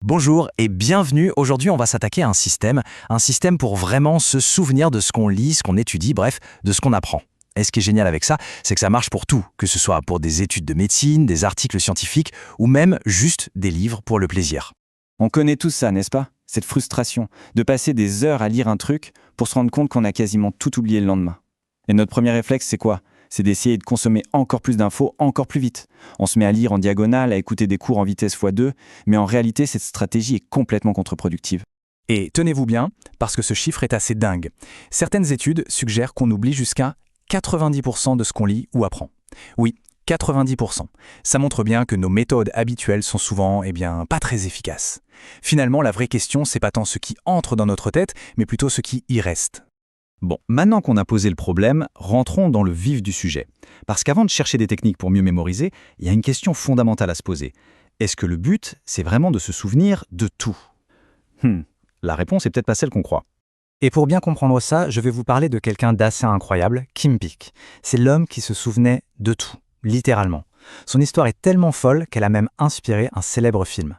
Bonjour et bienvenue. Aujourd'hui, on va s'attaquer à un système pour vraiment se souvenir de ce qu'on lit, ce qu'on étudie, bref, de ce qu'on apprend. Et ce qui est génial avec ça, c'est que ça marche pour tout, que ce soit pour des études de médecine, des articles scientifiques ou même juste des livres pour le plaisir. On connaît tous ça, n'est-ce pas? Cette frustration de passer des heures à lire un truc pour se rendre compte qu'on a quasiment tout oublié le lendemain. Et notre premier réflexe, c'est quoi? C'est d'essayer de consommer encore plus d'infos, encore plus vite. On se met à lire en diagonale, à écouter des cours en vitesse x2, mais en réalité, cette stratégie est complètement contre-productive. Et tenez-vous bien, parce que ce chiffre est assez dingue. Certaines études suggèrent qu'on oublie jusqu'à 90% de ce qu'on lit ou apprend. Oui, 90%. Ça montre bien que nos méthodes habituelles sont souvent, pas très efficaces. Finalement, la vraie question, c'est pas tant ce qui entre dans notre tête, mais plutôt ce qui y reste. Bon, maintenant qu'on a posé le problème, rentrons dans le vif du sujet. Parce qu'avant de chercher des techniques pour mieux mémoriser, il y a une question fondamentale à se poser. Est-ce que le but, c'est vraiment de se souvenir de tout? La réponse est peut-être pas celle qu'on croit. Et pour bien comprendre ça, je vais vous parler de quelqu'un d'assez incroyable, Kim Peek. C'est l'homme qui se souvenait de tout, littéralement. Son histoire est tellement folle qu'elle a même inspiré un célèbre film.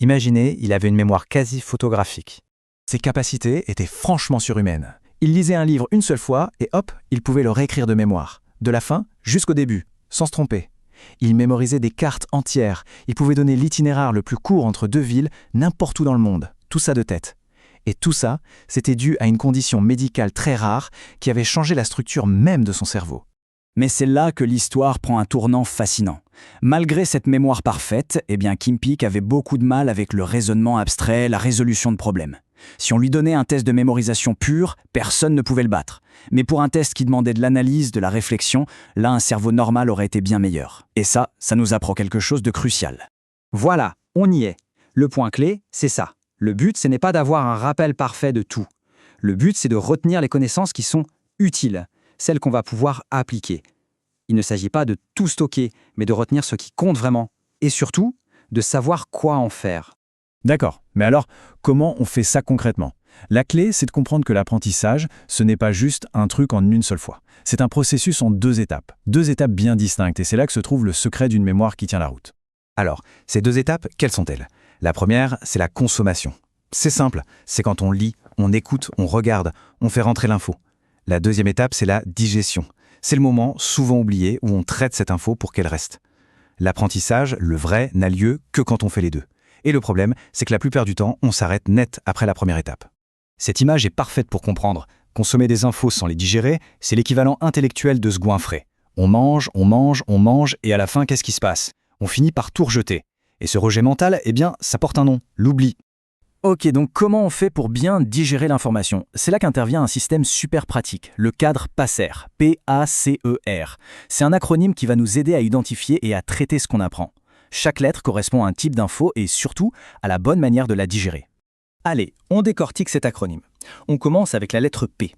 Imaginez, il avait une mémoire quasi photographique. Ses capacités étaient franchement surhumaines. Il lisait un livre une seule fois et hop, il pouvait le réécrire de mémoire. De la fin jusqu'au début, sans se tromper. Il mémorisait des cartes entières. Il pouvait donner l'itinéraire le plus court entre deux villes, n'importe où dans le monde. Tout ça de tête. Et tout ça, c'était dû à une condition médicale très rare qui avait changé la structure même de son cerveau. Mais c'est là que l'histoire prend un tournant fascinant. Malgré cette mémoire parfaite, Kim Peek avait beaucoup de mal avec le raisonnement abstrait, la résolution de problèmes. Si on lui donnait un test de mémorisation pur, personne ne pouvait le battre. Mais pour un test qui demandait de l'analyse, de la réflexion, là un cerveau normal aurait été bien meilleur. Et ça nous apprend quelque chose de crucial. Voilà, on y est. Le point clé, c'est ça. Le but, ce n'est pas d'avoir un rappel parfait de tout. Le but, c'est de retenir les connaissances qui sont utiles, celles qu'on va pouvoir appliquer. Il ne s'agit pas de tout stocker, mais de retenir ce qui compte vraiment. Et surtout, de savoir quoi en faire. D'accord, mais alors, comment on fait ça concrètement? La clé, c'est de comprendre que l'apprentissage, ce n'est pas juste un truc en une seule fois. C'est un processus en deux étapes bien distinctes, et c'est là que se trouve le secret d'une mémoire qui tient la route. Alors, ces deux étapes, quelles sont-elles? La première, c'est la consommation. C'est simple, c'est quand on lit, on écoute, on regarde, on fait rentrer l'info. La deuxième étape, c'est la digestion. C'est le moment, souvent oublié, où on traite cette info pour qu'elle reste. L'apprentissage, le vrai, n'a lieu que quand on fait les deux. Et le problème, c'est que la plupart du temps, on s'arrête net après la première étape. Cette image est parfaite pour comprendre. Consommer des infos sans les digérer, c'est l'équivalent intellectuel de se goinfrer. On mange, et à la fin, qu'est-ce qui se passe? On finit par tout rejeter. Et ce rejet mental, ça porte un nom, l'oubli. Ok, donc comment on fait pour bien digérer l'information? C'est là qu'intervient un système super pratique, le cadre PACER, P-A-C-E-R. C'est un acronyme qui va nous aider à identifier et à traiter ce qu'on apprend. Chaque lettre correspond à un type d'info et surtout à la bonne manière de la digérer. Allez, on décortique cet acronyme. On commence avec la lettre P.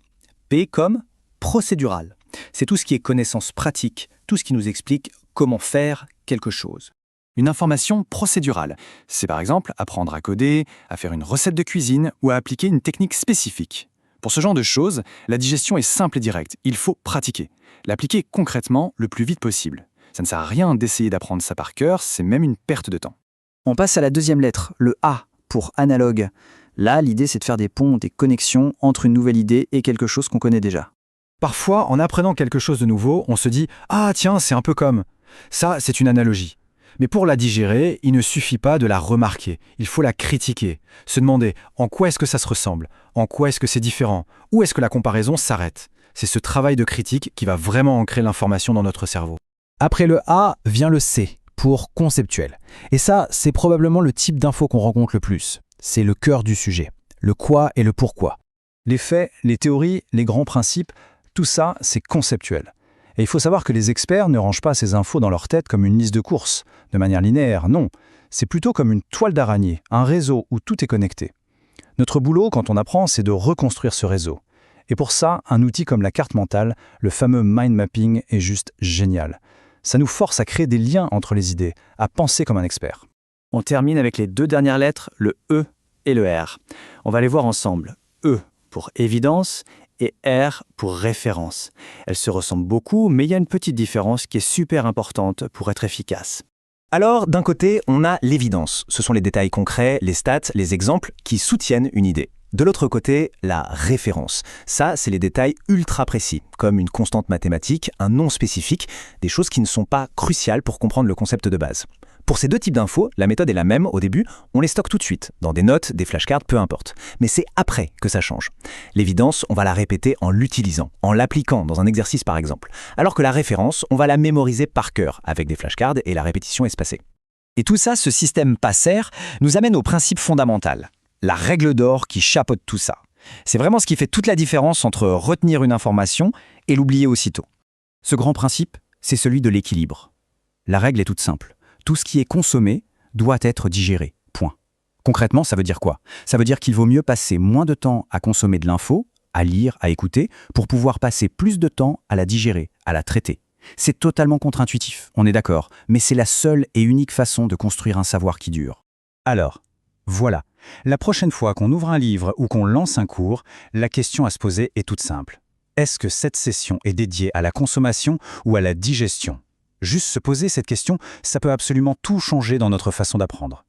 P comme procédural. C'est tout ce qui est connaissance pratique, tout ce qui nous explique comment faire quelque chose. Une information procédurale, c'est par exemple apprendre à coder, à faire une recette de cuisine ou à appliquer une technique spécifique. Pour ce genre de choses, la digestion est simple et directe, il faut pratiquer. L'appliquer concrètement le plus vite possible. Ça ne sert à rien d'essayer d'apprendre ça par cœur, c'est même une perte de temps. On passe à la deuxième lettre, le A, pour analogue. Là, l'idée, c'est de faire des ponts, des connexions entre une nouvelle idée et quelque chose qu'on connaît déjà. Parfois, en apprenant quelque chose de nouveau, on se dit « Ah tiens, c'est un peu comme… » Ça, c'est une analogie. Mais pour la digérer, il ne suffit pas de la remarquer, il faut la critiquer, se demander en quoi est-ce que ça se ressemble, en quoi est-ce que c'est différent, où est-ce que la comparaison s'arrête. C'est ce travail de critique qui va vraiment ancrer l'information dans notre cerveau. Après le A vient le C, pour conceptuel. Et ça, c'est probablement le type d'info qu'on rencontre le plus. C'est le cœur du sujet, le quoi et le pourquoi. Les faits, les théories, les grands principes, tout ça, c'est conceptuel. Et il faut savoir que les experts ne rangent pas ces infos dans leur tête comme une liste de courses, de manière linéaire, non. C'est plutôt comme une toile d'araignée, un réseau où tout est connecté. Notre boulot, quand on apprend, c'est de reconstruire ce réseau. Et pour ça, un outil comme la carte mentale, le fameux mind mapping, est juste génial. Ça nous force à créer des liens entre les idées, à penser comme un expert. On termine avec les deux dernières lettres, le E et le R. On va les voir ensemble. E pour évidence et R pour référence. Elles se ressemblent beaucoup, mais il y a une petite différence qui est super importante pour être efficace. Alors, d'un côté, on a l'évidence. Ce sont les détails concrets, les stats, les exemples qui soutiennent une idée. De l'autre côté, la référence. Ça, c'est les détails ultra précis, comme une constante mathématique, un nom spécifique, des choses qui ne sont pas cruciales pour comprendre le concept de base. Pour ces deux types d'infos, la méthode est la même au début, on les stocke tout de suite, dans des notes, des flashcards, peu importe. Mais c'est après que ça change. L'évidence, on va la répéter en l'utilisant, en l'appliquant dans un exercice par exemple. Alors que la référence, on va la mémoriser par cœur, avec des flashcards et la répétition espacée. Et tout ça, ce système PASSER, nous amène au principe fondamental. La règle d'or qui chapeaute tout ça. C'est vraiment ce qui fait toute la différence entre retenir une information et l'oublier aussitôt. Ce grand principe, c'est celui de l'équilibre. La règle est toute simple. Tout ce qui est consommé doit être digéré. Point. Concrètement, ça veut dire quoi? Ça veut dire qu'il vaut mieux passer moins de temps à consommer de l'info, à lire, à écouter, pour pouvoir passer plus de temps à la digérer, à la traiter. C'est totalement contre-intuitif, on est d'accord, mais c'est la seule et unique façon de construire un savoir qui dure. Alors, voilà. La prochaine fois qu'on ouvre un livre ou qu'on lance un cours, la question à se poser est toute simple. Est-ce que cette session est dédiée à la consommation ou à la digestion? Juste se poser cette question, ça peut absolument tout changer dans notre façon d'apprendre.